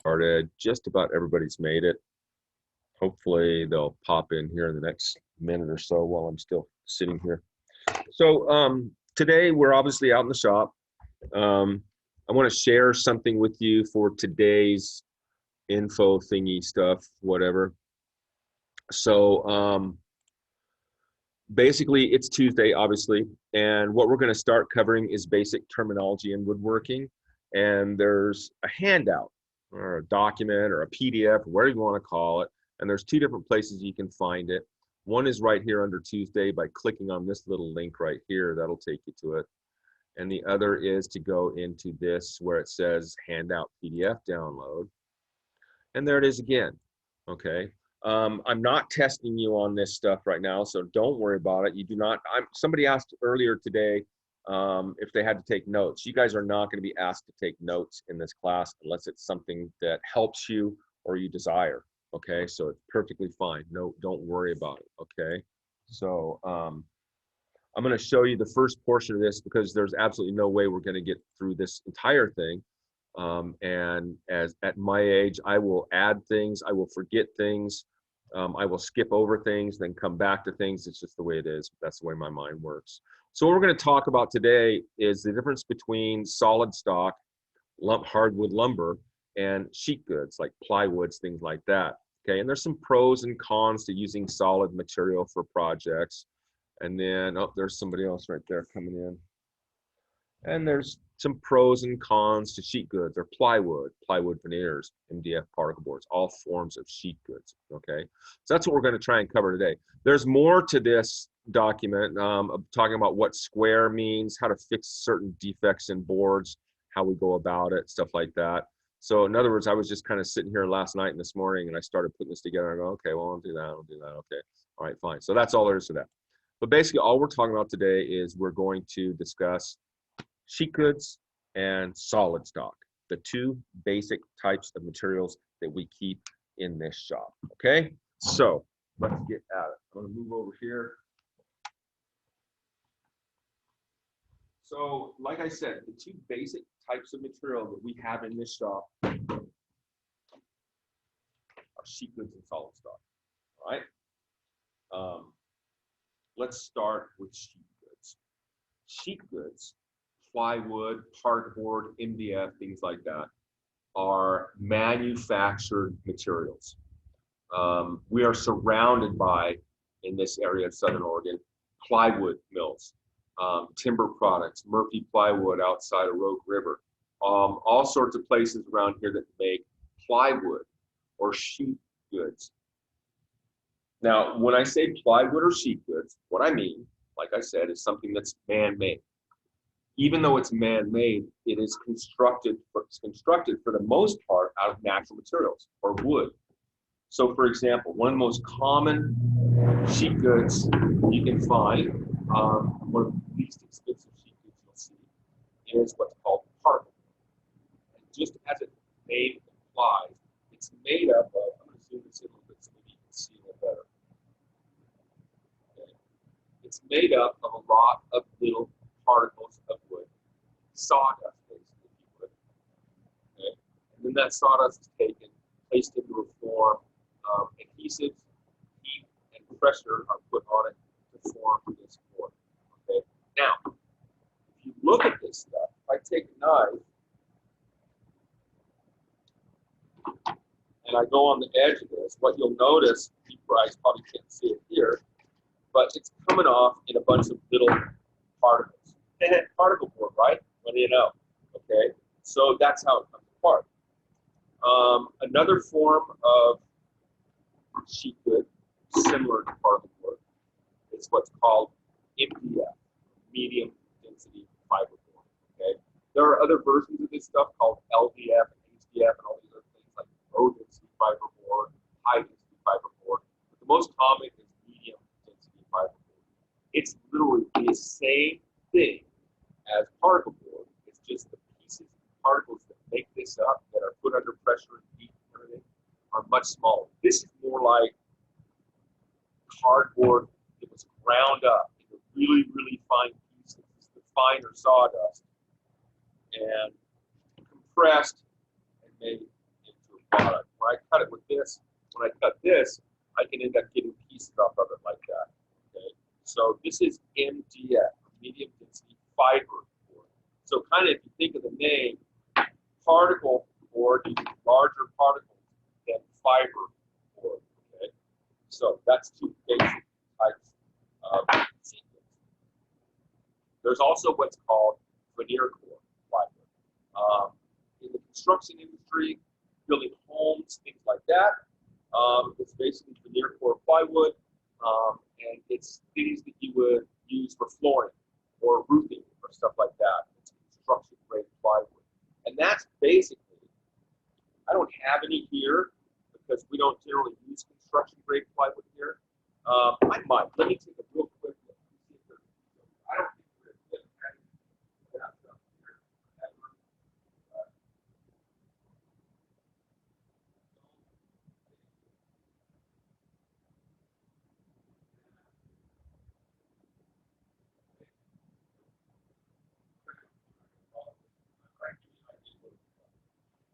Started. Just about everybody's made it. Hopefully they'll pop in here in the next minute or so while I'm still sitting here. So today we're obviously out in the shop. I want to share something with you for today's info thingy stuff, whatever. So basically it's Tuesday, obviously, and what we're going to start covering is basic terminology in woodworking. And there's a handout or a document or a PDF, whatever you want to call it. And there's two different places you can find it. One is right here under Tuesday by clicking on this little link right here. That'll take you to it. And the other is to go into this where it says handout PDF download. And there it is again. Okay. I'm not testing you on this stuff right now, so don't worry about it. You do not. Somebody asked earlier today if they had to take notes. You guys are not going to be asked to take notes in this class unless it's something that helps you or you desire. Okay, so it's perfectly fine. No, don't worry about it. Okay, so I'm going to show you the first portion of this because there's absolutely no way we're going to get through this entire thing. And as at my age, I will add things, I will forget things, I will skip over things, then come back to things. It's just the way it is. That's the way my mind works. So what we're going to talk about today is the difference between solid stock, hardwood lumber, and sheet goods like plywoods, things like that. Okay, and there's some pros and cons to using solid material for projects. And then, oh, there's somebody else right there coming in. And there's some pros and cons to sheet goods or plywood veneers, MDF particle boards, all forms of sheet goods. Okay, so that's what we're going to try and cover today. There's more to this document, talking about what square means, how to fix certain defects in boards, how we go about it, stuff like that. So in other words, I was just kind of sitting here last night and this morning and I started putting this together and I go, okay, well, I'll do that, I'll do that. Okay, all right, fine. So that's all there is to that. But basically all we're talking about today is we're going to discuss sheet goods and solid stock, the two basic types of materials that we keep in this shop. Okay, so let's get at it. I'm going to move over here. So like I said, the two basic types of material that we have in this shop are sheet goods and solid stock. All right, let's start with sheet goods. Sheet goods, plywood, parkboard, MDF, things like that, are manufactured materials. We are surrounded by, in this area of Southern Oregon, plywood mills, timber products, Murphy Plywood outside of Rogue River, all sorts of places around here that make plywood or sheet goods. Now, when I say plywood or sheet goods, what I mean, like I said, is something that's man-made. Even though it's man-made, it is constructed for the most part out of natural materials or wood. So for example, one of the most common sheet goods you can find, one of the least expensive sheet goods you'll see, is what's called particle. And just as its name implies, it's made up of, I'm going to zoom this in a little bit so maybe you can see it better. Okay. It's made up of a lot of little particles of wood, sawdust, basically, if you would. Okay? And then that sawdust is taken, placed into a form, adhesives, heat, and pressure are put on it to form this board. Okay? Now, if you look at this stuff, if I take a knife and I go on the edge of this, what you'll notice, you guys probably can't see it here, but it's coming off in a bunch of little particles. Particle board, right? What do you know? Okay, so that's how it comes apart. Another form of sheet good, similar to particle board, is what's called MDF, medium density fiber board. Okay, there are other versions of this stuff called LDF and HDF and all these other things like low density fiber board, high density fiber board. But the most common is medium density fiber board. It's literally the same thing as particle board. It's just the pieces, particles that make this up, that are put under pressure and heat and everything, are much smaller. This is more like cardboard that was ground up into really, really fine pieces, the finer sawdust, and compressed and made into a product. When I cut it with this, when I cut this, I can end up getting pieces off of it like that. Okay, so this is MDF, medium density fiber board. So kind of if you think of the name, particle board uses larger particles than fiber board. Okay, so that's two basic types of sequence. There's also what's called veneer core plywood. In the construction industry, building homes, things like that, it's basically veneer core plywood, and it's things that you would use for flooring or roofing or stuff like that. It's construction grade plywood. And that's basically, I don't have any here because we don't generally use construction grade plywood here. I might. Let me take a real quick look. I don't think we're going to have that stuff here.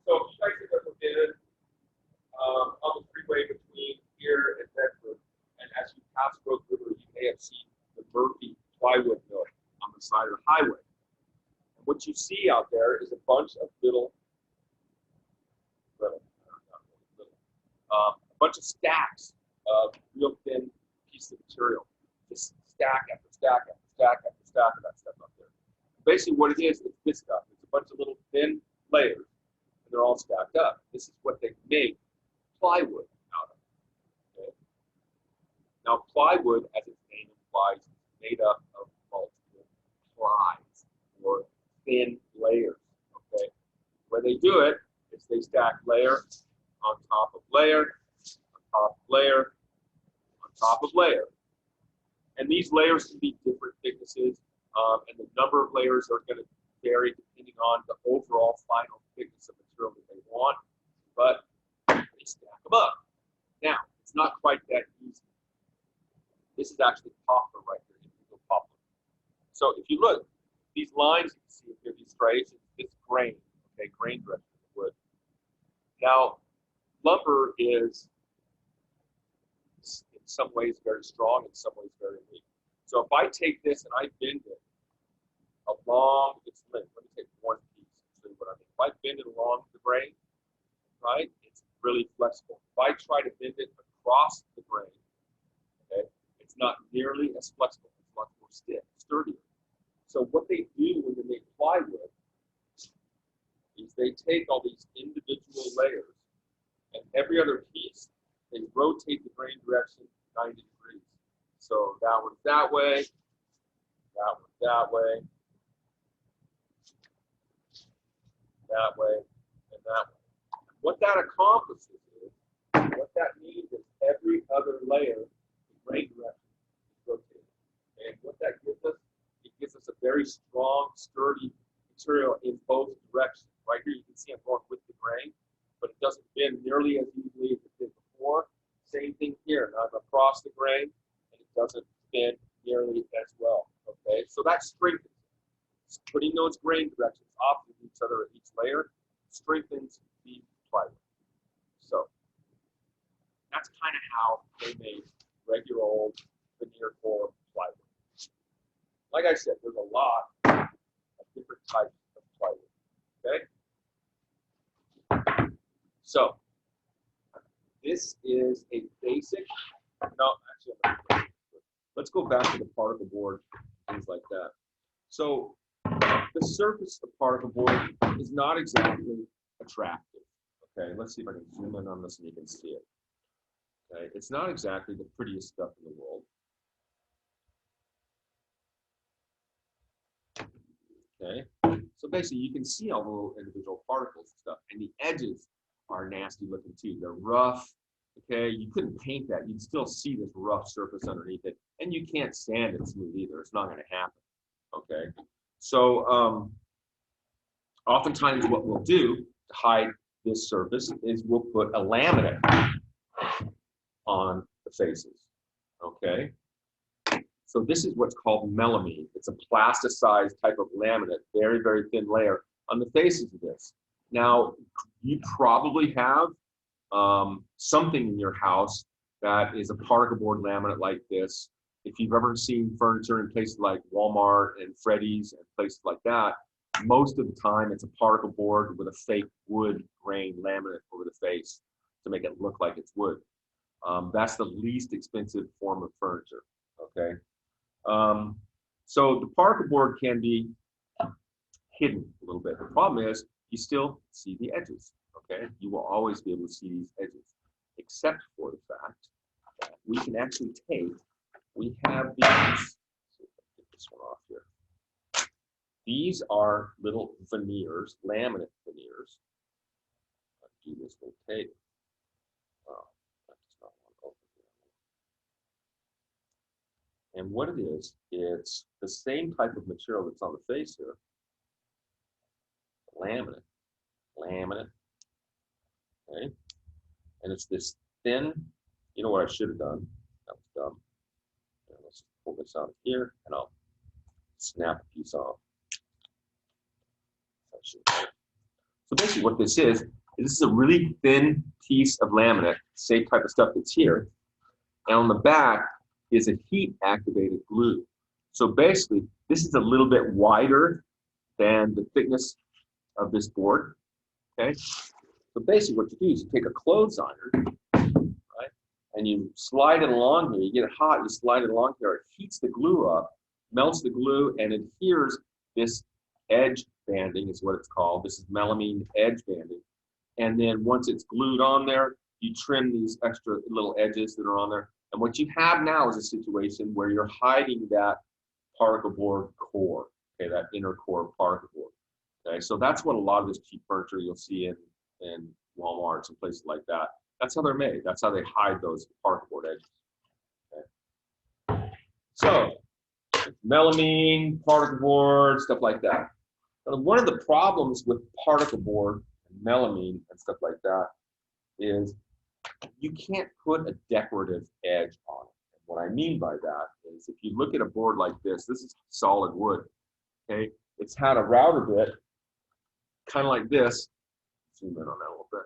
So if you guys have ever been on the freeway between here and Bedford, and as you pass Rogue River, you may have seen the Murphy plywood mill on the side of the highway. And what you see out there is a bunch of a bunch of stacks of real thin pieces of material, just stack after stack after stack after stack of that stuff up there. Basically, what it is, it's this stuff. It's a bunch of little thin layers, and they're all stacked up. This is what they make plywood out of. Okay? Now, plywood, as its name implies, is made up of multiple plies or thin layers. Okay, where they do it is they stack layer on top of layer, on top of layer, on top of layer. And these layers can be different thicknesses, and the number of layers are going to vary depending on the overall final thickness of material that they want, but they stack them up. Now, it's not quite that easy. This is actually poplar right here, individual poplar. So if you look, these lines you can see here, these striations, it's grain, okay, grain direction of the wood. Now, lumber is in some ways very strong, in some ways very weak. So if I take this and I bend it along its length, let me take one piece and show you what I mean. If I bend it along the grain, right, it's really flexible. If I try to bend it across the grain, okay, it's not nearly as flexible. It's much more stiff, sturdier. So what they do when they make plywood is they take all these individual layers, and every other piece, they rotate the grain direction 90 degrees. So that one's that way, that one's that way, that way, and that way. What that accomplishes is, what that means is every other layer, the grain direction is rotated. And what that gives us, it gives us a very strong, sturdy material in both directions. Right here, you can see I'm going with the grain, but it doesn't bend nearly as easily as it did before. Same thing here. Now I'm across the grain, and it doesn't bend nearly as well. Okay, so that strengthens. Putting those grain directions opposite each other at each layer strengthens the plywood. So that's kind of how they made regular old veneer core plywood. Like I said, there's a lot of different types of plywood. Okay. So this is a basic. No, actually, let's go back to the particle board, things like that. So the surface of particle board is not exactly attractive. Okay, let's see if I can zoom in on this and you can see it. Okay, it's not exactly the prettiest stuff in the world. Okay, so basically you can see all the little individual particles and stuff, and the edges are nasty looking too. They're rough. Okay, you couldn't paint that. You'd still see this rough surface underneath it, and you can't sand it smooth either. It's not going to happen. Okay, so oftentimes what we'll do to hide this surface is we'll put a laminate on the faces. Okay, so this is what's called melamine. It's a plasticized type of laminate, very, very thin layer on the faces of this. Now, you probably have something in your house that is a particle board laminate like this. If you've ever seen furniture in places like Walmart and Freddy's and places like that, most of the time it's a particle board with a fake wood grain laminate over the face to make it look like it's wood. That's the least expensive form of furniture, okay? So the particle board can be hidden a little bit. The problem is you still see the edges, okay? You will always be able to see these edges, except for the fact that we can actually take, we have these, let's see if I can get this one off here. These are little veneers, laminate veneers. I'll do this little tape. Oh, that does not want to open here. And what it is, it's the same type of material that's on the face here. Laminate, okay? And it's this thin, you know what I should have done? That was dumb. And let's pull this out of here and I'll snap a piece off. So basically what this is a really thin piece of laminate, same type of stuff that's here. And on the back is a heat activated glue. So basically this is a little bit wider than the thickness of this board, okay? So basically what you do is you take a clothes iron, right? And you slide it along here, you get it hot, you slide it along here, it heats the glue up, melts the glue, and adheres this edge banding is what it's called. This is melamine edge banding. And then once it's glued on there, you trim these extra little edges that are on there. And what you have now is a situation where you're hiding that particle board core, okay, that inner core particle board. Okay, so that's what a lot of this cheap furniture you'll see in Walmarts and places like that. That's how they're made. That's how they hide those particle board edges. Okay. So melamine, particle board, stuff like that. Now, one of the problems with particle board and melamine and stuff like that is you can't put a decorative edge on it. And what I mean by that is if you look at a board like this is solid wood, okay? It's had a router bit, kind of like this. Zoom in on that a little bit.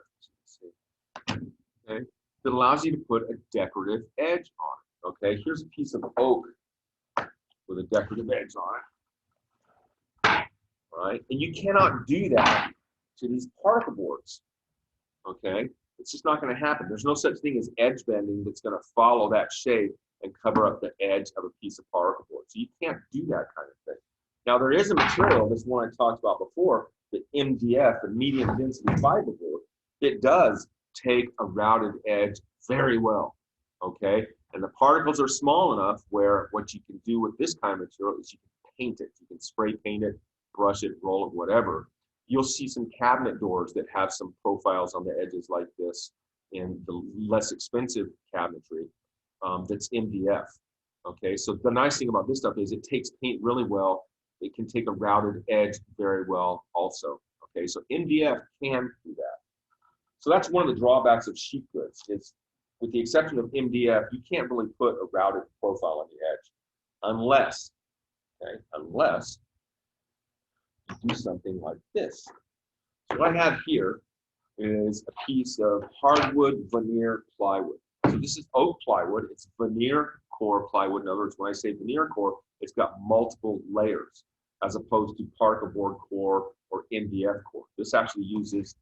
So you can see. Okay, that allows you to put a decorative edge on it. Okay, here's a piece of oak with a decorative edge on it. All right, and you cannot do that to these particle boards. Okay, it's just not going to happen. There's no such thing as edge bending that's going to follow that shape and cover up the edge of a piece of particle board. So you can't do that kind of thing. Now there is a material, this one I talked about before, the MDF, the medium density fiberboard. It does take a routed edge very well, okay? And the particles are small enough where what you can do with this kind of material is you can paint it. You can spray paint it, brush it, roll it, whatever. You'll see some cabinet doors that have some profiles on the edges like this in the less expensive cabinetry that's MDF, okay? So the nice thing about this stuff is it takes paint really well. It can take a routed edge very well also, okay? So MDF can do that. So that's one of the drawbacks of sheet goods is with the exception of MDF, you can't really put a routed profile on the edge unless, okay, unless you do something like this. So what I have here is a piece of hardwood veneer plywood. So this is oak plywood, it's veneer core plywood. In other words, when I say veneer core, it's got multiple layers as opposed to particle board core or MDF core. This actually uses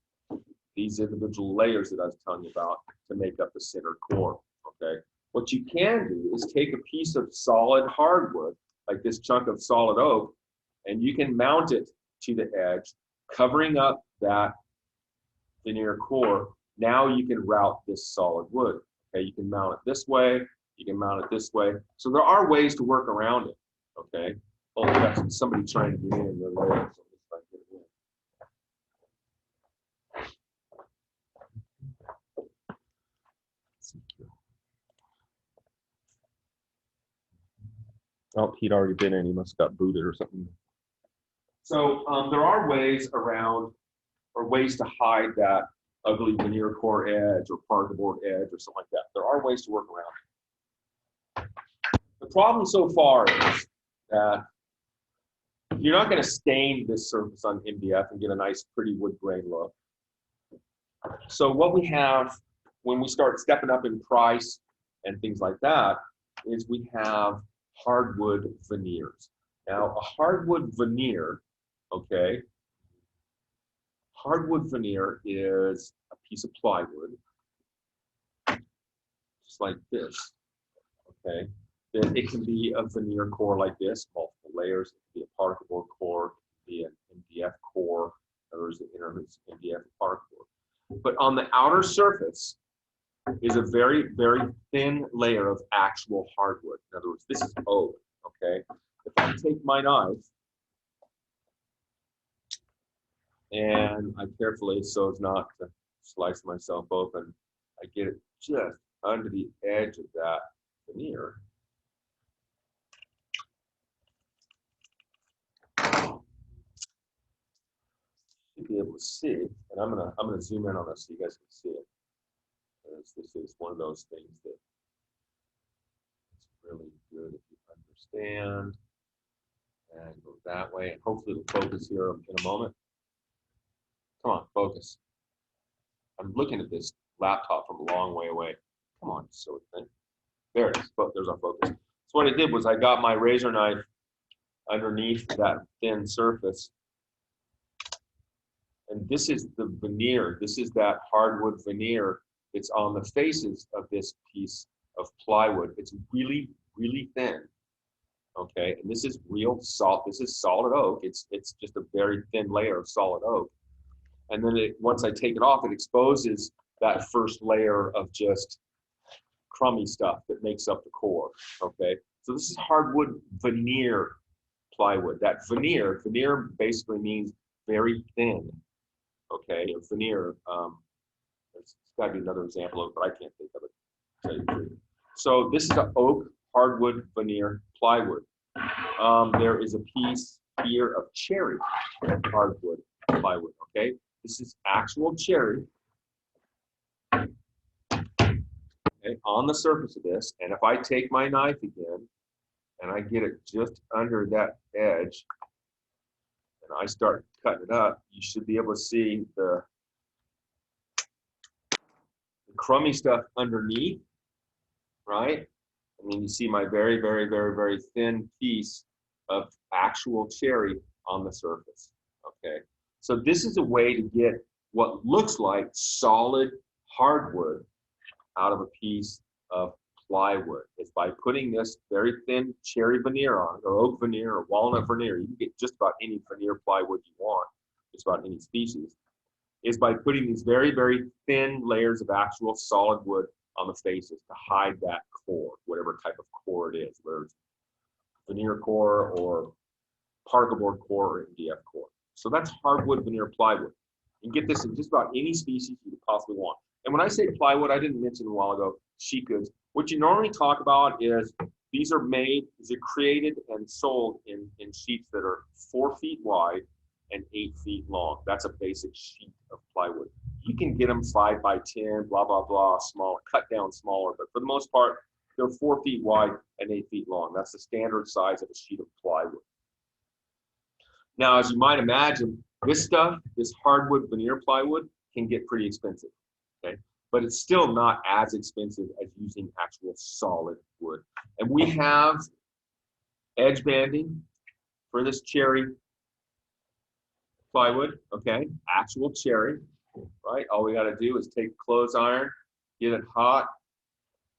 these individual layers that I was telling you about to make up the center core, okay? What you can do is take a piece of solid hardwood, like this chunk of solid oak, and you can mount it to the edge, covering up that veneer core. Now you can route this solid wood, okay? You can mount it this way, you can mount it this way. So there are ways to work around it, okay? Oh, we got somebody trying to get in their way. So let's try to get it in. Oh, he'd already been in. He must have got booted or something. So there are ways around or ways to hide that ugly veneer core edge or particle board edge or something like that. There are ways to work around it. The problem so far is that you're not going to stain this surface on MDF and get a nice, pretty wood grain look. So what we have when we start stepping up in price and things like that, is we have hardwood veneers. Now, a hardwood veneer, okay, hardwood veneer is a piece of plywood, just like this, okay? Then it can be a veneer core like this, multiple layers. It can be a particle board core, it can be an MDF core, there's the intermediate MDF particle board. But on the outer surface is a very, very thin layer of actual hardwood. In other words, this is oak, okay? If I take my knife and I carefully, so as not to slice myself open, I get it just under the edge of that veneer. You'll be able to see, and I'm gonna zoom in on this so you guys can see it. This is one of those things that is really good if you understand. And go that way, and hopefully it'll focus here in a moment. Come on, focus. I'm looking at this laptop from a long way away. Come on, so thin. There it is. There's our focus. So what I did was I got my razor knife underneath that thin surface. And this is the veneer. This is that hardwood veneer that's on the faces of this piece of plywood. It's really, really thin. Okay, and this is real salt. This is solid oak. It's just a very thin layer of solid oak. And then once I take it off, it exposes that first layer of just crummy stuff that makes up the core. Okay, so this is hardwood veneer plywood. That veneer basically means very thin. Okay, a veneer. There's got to be another example of it, but I can't think of it. To tell you the truth. So this is an oak hardwood veneer plywood. There is a piece here of cherry hardwood plywood. Okay, this is actual cherry. Okay, on the surface of this, and if I take my knife again and I get it just under that edge and I start cutting it up, you should be able to see the crummy stuff underneath, right? And then you see my very, very, very, very thin piece of actual cherry on the surface, okay? So this is a way to get what looks like solid hardwood out of a piece of plywood. It's by putting this very thin cherry veneer on it, or oak veneer, or walnut veneer. You can get just about any veneer plywood you want, just about any species, is by putting these very, very thin layers of actual solid wood on the faces to hide that core, whatever type of core it is, whether it's veneer core or particle board core or MDF core. So that's hardwood veneer plywood. You can get this in just about any species you could possibly want. And when I say plywood, I didn't mention a while ago sheet goods. What you normally talk about is these are created and sold in sheets that are 4 feet wide and 8 feet long. That's a basic sheet of plywood. You can get them 5 by 10, blah, blah, blah, smaller, cut down smaller, but for the most part, they're 4 feet wide and 8 feet long. That's the standard size of a sheet of plywood. Now, as you might imagine, this stuff, this hardwood veneer plywood, can get pretty expensive, okay? But it's still not as expensive as using actual solid wood. And we have edge banding for this cherry plywood, okay? Actual cherry, right? All we gotta do is take a clothes iron, get it hot,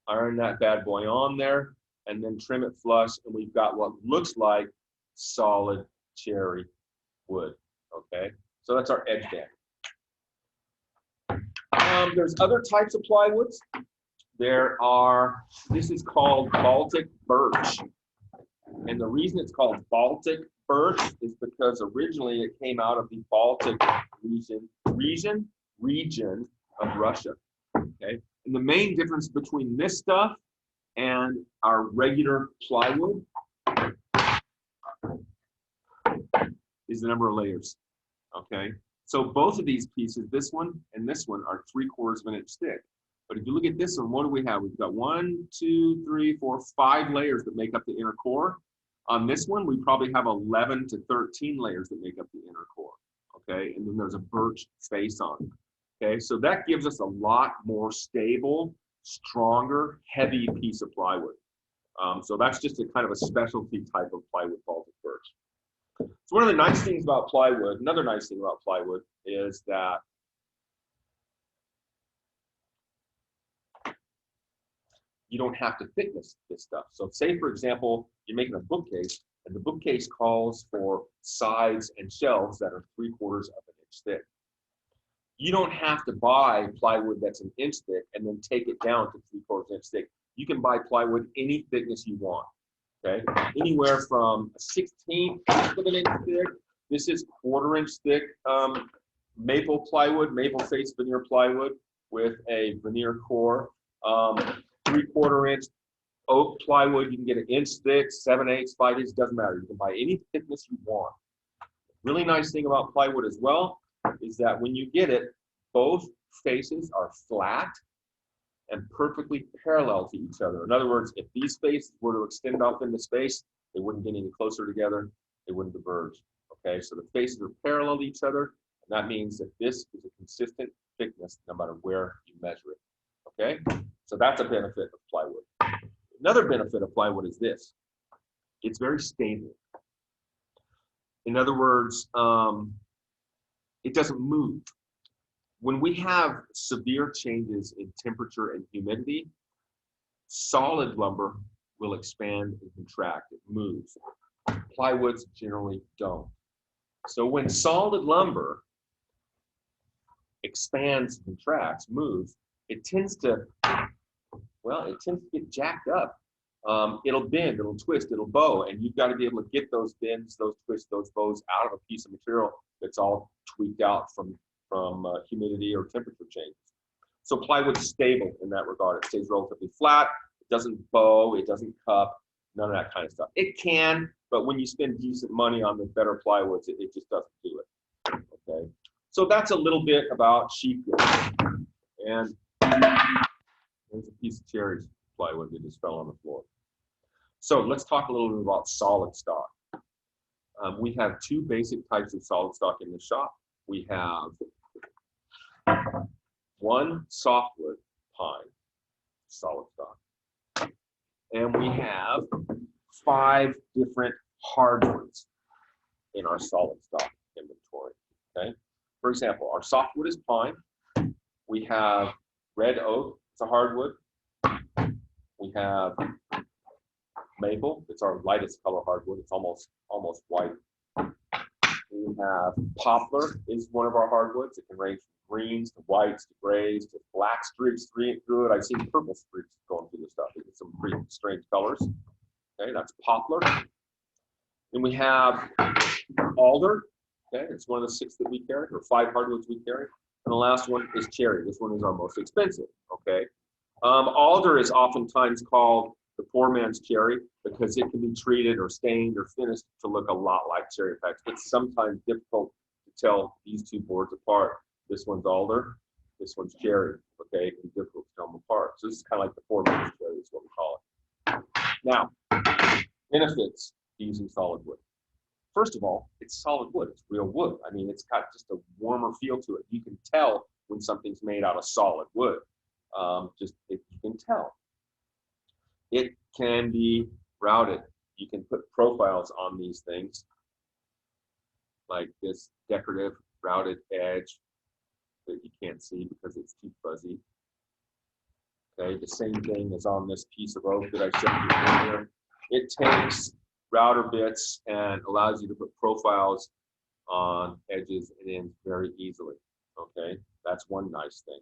iron that bad boy on there, and then trim it flush, and we've got what looks like solid cherry wood, okay? So that's our edge banding. There's other types of plywoods. This is called Baltic birch. And the reason it's called Baltic birch is because originally it came out of the Baltic region of Russia, okay? And the main difference between this stuff and our regular plywood is the number of layers, okay? So both of these pieces, this one and this one, are 3/4 of an inch thick. But if you look at this one, what do we have? We've got 1, 2, 3, 4, 5 layers that make up the inner core. On this one, we probably have 11 to 13 layers that make up the inner core, okay? And then there's a birch face on it. Okay, so that gives us a lot more stable, stronger, heavy piece of plywood. So that's just a kind of a specialty type of plywood Baltic birch. So one of the nice things about plywood, another nice thing about plywood is that you don't have to thickness this stuff. So say, for example, you're making a bookcase, and the bookcase calls for sides and shelves that are 3/4 of an inch thick. You don't have to buy plywood that's an inch thick and then take it down to 3/4 inch thick. You can buy plywood any thickness you want, okay? Anywhere from a 1/16 of an inch thick. This is 1/4 inch thick maple plywood, maple face veneer plywood with a veneer core. 3/4 inch oak plywood, you can get an inch thick, 7/8, 5/8, doesn't matter. You can buy any thickness you want. Really nice thing about plywood as well is that when you get it, both faces are flat and perfectly parallel to each other. In other words, if these faces were to extend off into space, they wouldn't get any closer together, they wouldn't diverge. Okay, so the faces are parallel to each other, and that means that this is a consistent thickness no matter where you measure it. Okay, so that's a benefit of plywood. Another benefit of plywood is this: it's very stable. In other words, it doesn't move. When we have severe changes in temperature and humidity, solid lumber will expand and contract. It moves. Plywoods generally don't. So when solid lumber expands, contracts, moves, it tends to, well, it tends to get jacked up. It'll bend, it'll twist, it'll bow, and you've got to be able to get those bends, those twists, those bows out of a piece of material that's all tweaked out from humidity or temperature changes. So plywood's stable in that regard. It stays relatively flat. It doesn't bow. It doesn't cup. None of that kind of stuff. It can, but when you spend decent money on the better plywoods, it just doesn't do it. Okay. So that's a little bit about sheet goods. And there's a piece of cherry plywood that just fell on the floor. So let's talk a little bit about solid stock. We have two basic types of solid stock in the shop. We have one softwood pine, solid stock, and we have 5 different hardwoods in our solid stock inventory. Okay, for example, our softwood is pine. We have red oak, it's a hardwood. We have maple, it's our lightest color hardwood, it's almost white. We have poplar is one of our hardwoods. It can range from greens to whites to grays to black streaks through it. I've seen purple streaks going through this stuff. It's some pretty strange colors. Okay, that's poplar. Then we have alder. Okay, it's one of the 6 that we carry, or 5 hardwoods we carry. And the last one is cherry. This one is our most expensive. Okay, alder is oftentimes called the poor man's cherry because it can be treated or stained or finished to look a lot like cherry packs. It's sometimes difficult to tell these 2 boards apart. This one's alder, this one's cherry. Okay, it can be difficult to tell them apart. So this is kind of like the poor man's cherry is what we call it. Now, benefits to using solid wood. First of all, it's solid wood. It's real wood. I mean, it's got just a warmer feel to it. You can tell when something's made out of solid wood. You can tell. It can be routed. You can put profiles on these things, like this decorative routed edge that you can't see because it's too fuzzy. Okay, the same thing is on this piece of oak that I showed you earlier. It takes router bits and allows you to put profiles on edges and ends very easily. Okay, that's one nice thing.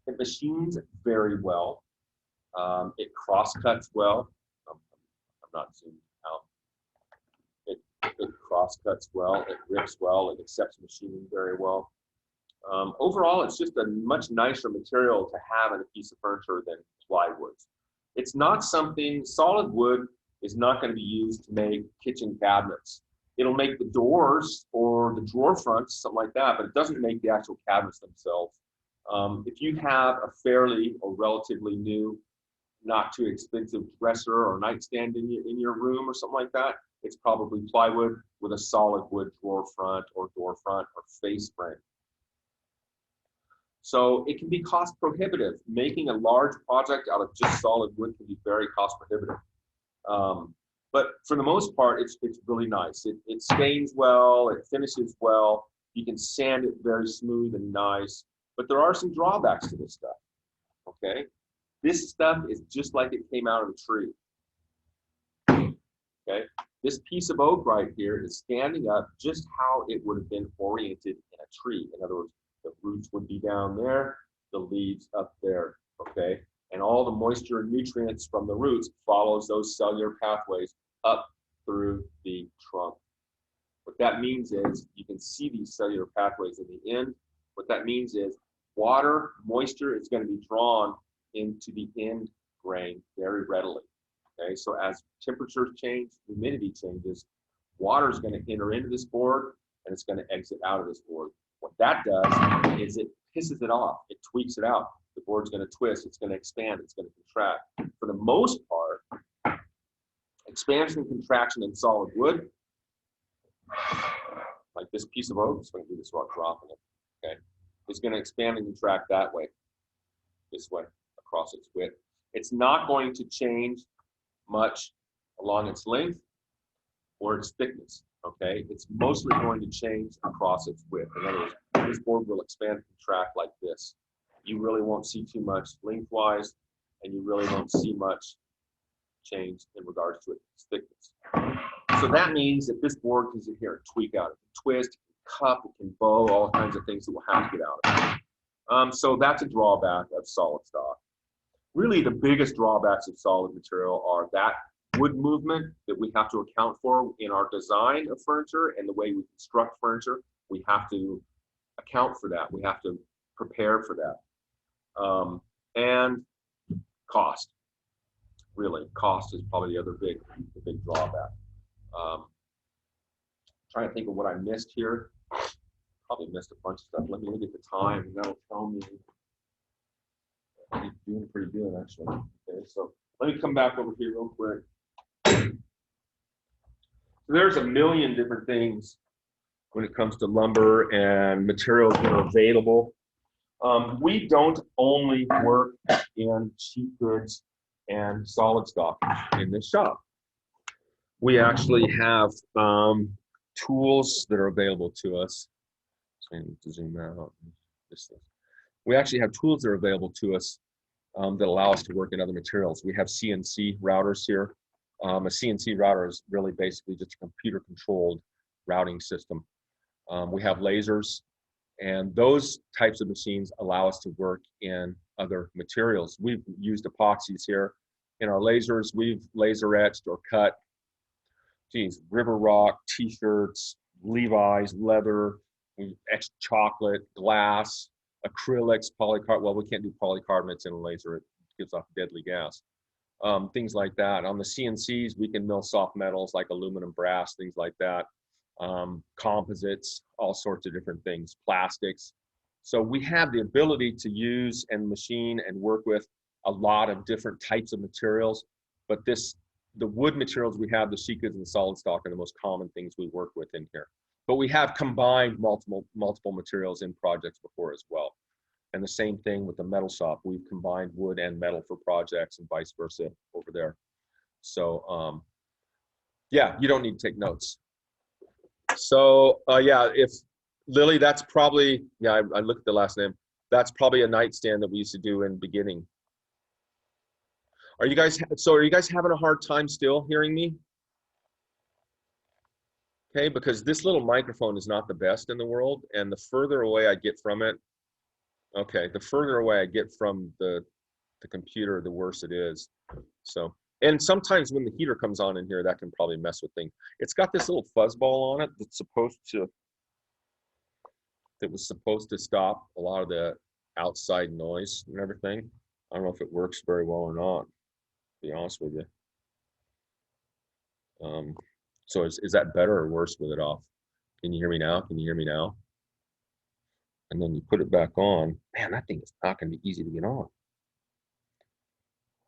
It machines very well. It cross-cuts well. I'm not zooming out. It cross-cuts well. It rips well. It accepts machining very well. Overall, it's just a much nicer material to have in a piece of furniture than plywood. It's not something, solid wood is not going to be used to make kitchen cabinets. It'll make the doors or the drawer fronts, something like that, but it doesn't make the actual cabinets themselves. If you have a fairly or relatively new, not too expensive dresser or nightstand in your room or something like that, it's probably plywood with a solid wood drawer front or door front or face frame. So it can be cost prohibitive. Making a large project out of just solid wood can be very cost prohibitive. But for the most part, it's really nice. It stains well, it finishes well. You can sand it very smooth and nice. But there are some drawbacks to this stuff, okay? This stuff is just like it came out of a tree, okay? This piece of oak right here is standing up just how it would have been oriented in a tree. In other words, the roots would be down there, the leaves up there, okay? And all the moisture and nutrients from the roots follows those cellular pathways up through the trunk. What that means is you can see these cellular pathways in the end. What that means is water, moisture is going to be drawn into the end grain very readily. Okay, so as temperatures change, humidity changes, water is going to enter into this board and it's going to exit out of this board. What that does is it pisses it off, it tweaks it out. The board's going to twist, it's going to expand, it's going to contract. For the most part, expansion and contraction in solid wood, like this piece of oak, so I'm going to do this while dropping it, okay, is going to expand and contract that way, this way, across its width. It's not going to change much along its length or its thickness, okay? It's mostly going to change across its width. In other words, this board will expand and contract like this. You really won't see too much lengthwise, and you really won't see much change in regards to its thickness. So that means that this board can sit here and tweak out. It can twist, it can cup, it can bow, all kinds of things that we'll have to get out of it. So that's a drawback of solid stock. Really, the biggest drawbacks of solid material are that wood movement that we have to account for in our design of furniture and the way we construct furniture. We have to account for that. We have to prepare for that. And cost. Really, cost is probably the other big drawback. Trying to think of what I missed here. Probably missed a bunch of stuff. Let me look at the time, and that'll tell me. I'm doing pretty good, actually. Okay, so let me come back over here real quick. So there's a million different things when it comes to lumber and materials that are available. We don't only work in cheap goods and solid stock in this shop. We actually have tools that are available to us. So I need to zoom out. We actually have tools that are available to us that allow us to work in other materials. We have CNC routers here. A CNC router is really basically just a computer-controlled routing system. We have lasers, and those types of machines allow us to work in other materials. We've used epoxies here. In our lasers, we've laser etched or cut, river rock, t-shirts, Levi's, leather, we etched chocolate, glass, acrylics, polycarbonate. Well, we can't do polycarbonates in a laser. It gives off deadly gas. Things like that. On the CNCs, we can mill soft metals like aluminum, brass, things like that. Composites, all sorts of different things, plastics. So we have the ability to use and machine and work with a lot of different types of materials, but the wood materials we have, the sheet goods and the solid stock, are the most common things we work with in here. But we have combined multiple materials in projects before as well. And the same thing with the metal shop. We've combined wood and metal for projects and vice versa over there. So yeah, you don't need to take notes. So yeah, if Lily, that's probably, yeah, I looked at the last name. That's probably a nightstand that we used to do in the beginning. Are you guys having a hard time still hearing me? Okay, because this little microphone is not the best in the world, and the further away I get from it, okay, the further away I get from the computer, the worse it is. So, and sometimes when the heater comes on in here, that can probably mess with things. It's got this little fuzzball on it that was supposed to stop a lot of the outside noise and everything. I don't know if it works very well or not, to be honest with you. So is that better or worse with it off? Can you hear me now? Can you hear me now? And then you put it back on. Man, that thing is not going to be easy to get on.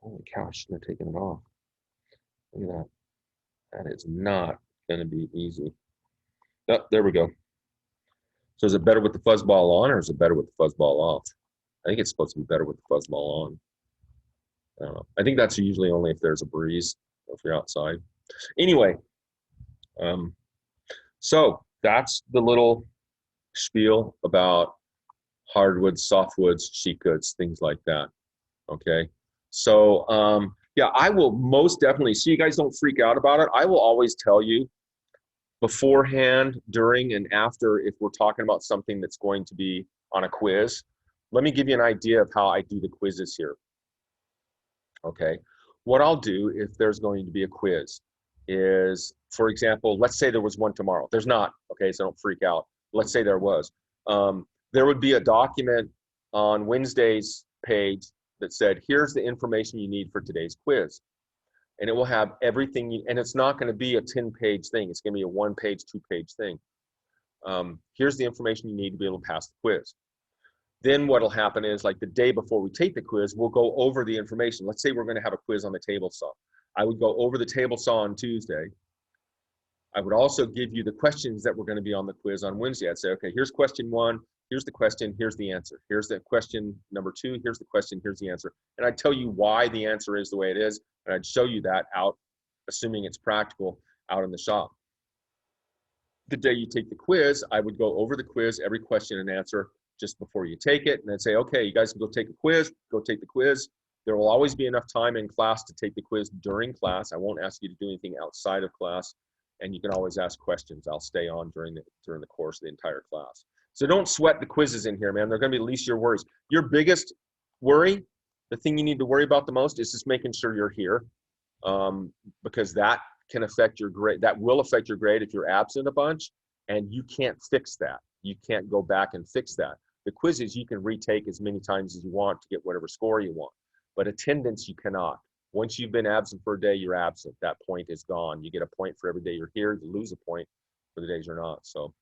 Holy cow, I shouldn't have taken it off. Look at that. That is not gonna be easy. Oh, there we go. So is it better with the fuzzball on or is it better with the fuzzball off? I think it's supposed to be better with the fuzzball on. I don't know. I think that's usually only if there's a breeze, if you're outside. Anyway, so that's the little spiel about hardwoods, softwoods, sheet goods, things like that. Okay. So yeah, I will most definitely, so you guys don't freak out about it. I will always tell you beforehand, during, and after if we're talking about something that's going to be on a quiz. Let me give you an idea of how I do the quizzes here. Okay. What I'll do if there's going to be a quiz is, for example, let's say there was one tomorrow. There's not, okay, so don't freak out. Let's say there was. There would be a document on Wednesday's page that said, here's the information you need for today's quiz. And it will have everything, and it's not going to be a 10-page thing. It's going to be a 1-page, 2-page thing. Here's the information you need to be able to pass the quiz. Then what'll happen is, like the day before we take the quiz, we'll go over the information. Let's say we're going to have a quiz on the table saw. I would go over the table saw on Tuesday. I would also give you the questions that were going to be on the quiz on Wednesday. I'd say, okay, here's question 1, here's the question, here's the answer. Here's the question number 2, here's the question, here's the answer. And I'd tell you why the answer is the way it is, and I'd show you that out, assuming it's practical, out in the shop. The day you take the quiz, I would go over the quiz, every question and answer, just before you take it, and then say, okay, you guys can go take a quiz, go take the quiz. There will always be enough time in class to take the quiz during class. I won't ask you to do anything outside of class, and you can always ask questions. I'll stay on during the course of the entire class. So don't sweat the quizzes in here, man. They're going to be at least your worries. Your biggest worry, the thing you need to worry about the most, is just making sure you're here, because that can affect your grade. That will affect your grade if you're absent a bunch, and you can't fix that. You can't go back and fix that. The quizzes you can retake as many times as you want to get whatever score you want, but attendance you cannot. Once you've been absent for a day, you're absent. That point is gone. You get a point for every day you're here. You lose a point for the days you're not. So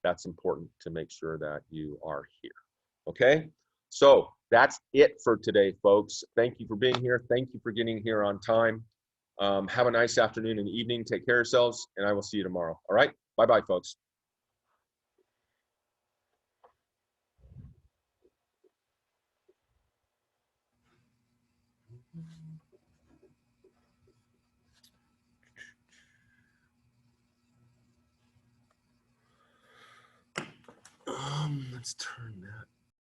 that's important to make sure that you are here. Okay? So that's it for today, folks. Thank you for being here. Thank you for getting here on time. Have a nice afternoon and evening. Take care of yourselves, and I will see you tomorrow. All right? Bye-bye, folks. Let's turn that